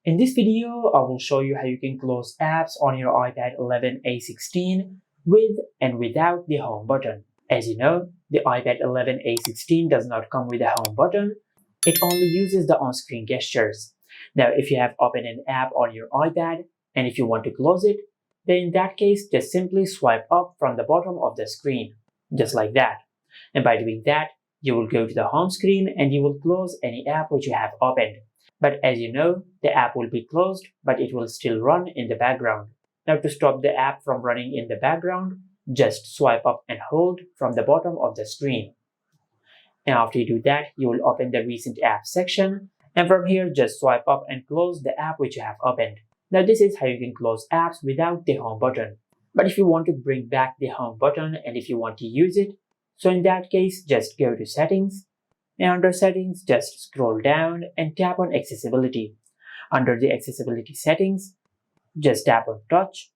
In this video, I will show you how you can close apps on your iPad 11a16 with and without the home button. As you know, the iPad 11a16 does not come with a home button. It only uses the on-screen gestures. Now, if you have opened an app on your iPad and if you want to close it, then in that case, just simply swipe up from the bottom of the screen, just like that. And by doing that, you will go to the home screen and you will close any app which you have opened. But as you know, the app will be closed, but it will still run in the background. Now to stop the app from running in the background, just swipe up and hold from the bottom of the screen. And after you do that, you will open the recent apps section. And from here, just swipe up and close the app which you have opened. Now this is how you can close apps without the home button. But if you want to bring back the home button and if you want to use it, so in that case, just go to settings. And under settings, just scroll down and tap on accessibility. Under the accessibility settings, just tap on touch.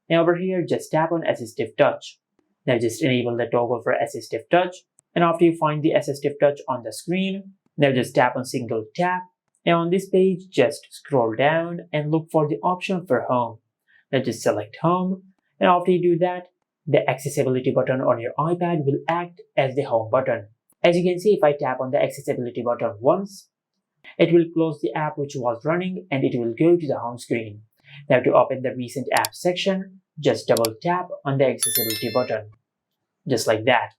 And over here, just tap on assistive touch. Now just enable the toggle for assistive touch. And after you find the assistive touch on the screen, now just tap on single tap. And on this page, just scroll down and look for the option for home. Now just select home. And after you do that, the accessibility button on your iPad will act as the home button. As you can see, if I tap on the accessibility button once, it will close the app which was running and it will go to the home screen. Now to open the recent app section, just double tap on the accessibility button, just like that.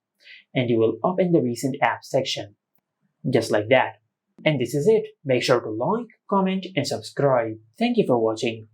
And you will open the recent app section, just like that. And this is it. Make sure to like, comment, and subscribe. Thank you for watching.